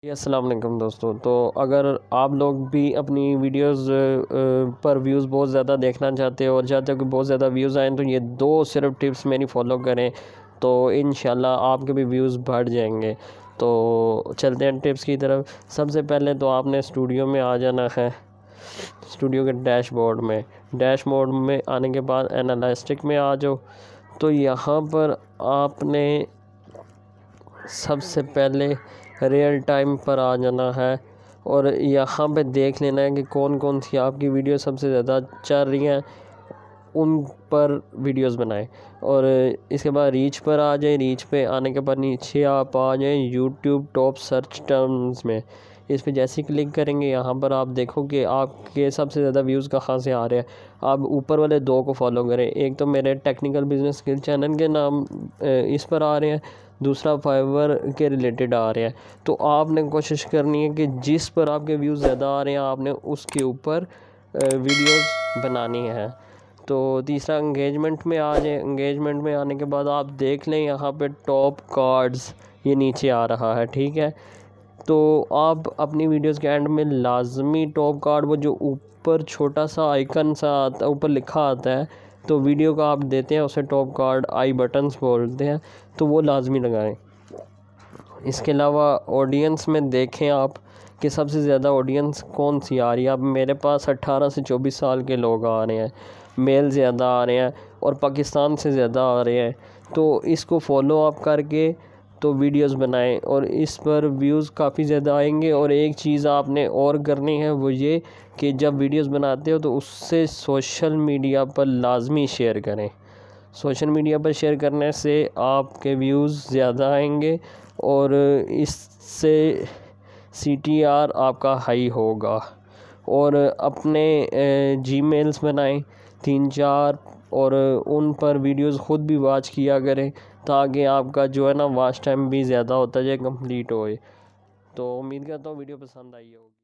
अस्सलाम वालेकुम दोस्तों। तो अगर आप लोग भी अपनी वीडियोस पर व्यूज़ बहुत ज़्यादा देखना चाहते हो और चाहते हो कि बहुत ज़्यादा व्यूज़ आएँ, तो ये दो सिर्फ टिप्स मेरी फॉलो करें तो इंशाल्लाह आपके भी व्यूज़ बढ़ जाएंगे। तो चलते हैं टिप्स की तरफ। सबसे पहले तो आपने स्टूडियो में आ जाना है, स्टूडियो के डैशबोर्ड में आने के बाद एनालिटिक्स में आ जाओ। तो यहाँ पर आपने सबसे पहले रियल टाइम पर आ जाना है और यहाँ पे देख लेना है कि कौन कौन सी आपकी वीडियो सबसे ज़्यादा चल रही हैं, उन पर वीडियोस बनाएं। और इसके बाद रीच पर आ जाए। रीच पे आने के बाद नीचे आप आ जाएं यूट्यूब टॉप सर्च टर्म्स में। इस पे जैसे ही क्लिक करेंगे यहाँ पर आप देखो कि आपके सबसे ज़्यादा व्यूज़ कहाँ से आ रहे हैं। आप ऊपर वाले दो को फॉलो करें। एक तो मेरे टेक्निकल बिजनेस स्किल चैनल के नाम इस पर आ रहे हैं, दूसरा फाइवर के रिलेटेड आ रहे हैं। तो आपने कोशिश करनी है कि जिस पर आपके व्यूज़ ज़्यादा आ रहे हैं आपने उसके ऊपर वीडियोस बनानी है। तो तीसरा एंगेजमेंट में आ जाए। एंगेजमेंट में आने के बाद आप देख लें यहाँ पे टॉप कार्ड्स ये नीचे आ रहा है, ठीक है। तो आप अपनी वीडियोस के एंड में लाजमी टॉप कार्ड, वो जो ऊपर छोटा सा आइकन सा आता है, ऊपर लिखा आता है, तो वीडियो का आप देते हैं उसे टॉप कार्ड, आई बटन्स बोलते हैं, तो वो लाजमी लगाएं। इसके अलावा ऑडियंस में देखें आप कि सबसे ज़्यादा ऑडियंस कौन सी आ रही है। अब मेरे पास 18 से 24 साल के लोग आ रहे हैं, मेल ज़्यादा आ रहे हैं और पाकिस्तान से ज़्यादा आ रहे हैं। तो इसको फॉलो अप करके तो वीडियोस बनाएं और इस पर व्यूज़ काफ़ी ज़्यादा आएंगे। और एक चीज़ आपने और करनी है, वो ये कि जब वीडियोस बनाते हो तो उससे सोशल मीडिया पर लाजमी शेयर करें। सोशल मीडिया पर शेयर करने से आपके व्यूज़ ज़्यादा आएंगे और इससे CTR आपका हाई होगा। और अपने जीमेल्स बनाएं 3-4 और उन पर वीडियोस ख़ुद भी वॉच किया करें ताकि आपका जो है ना वॉच टाइम भी ज़्यादा होता जाए, कंप्लीट होए। तो उम्मीद करता हूँ वीडियो पसंद आई होगी।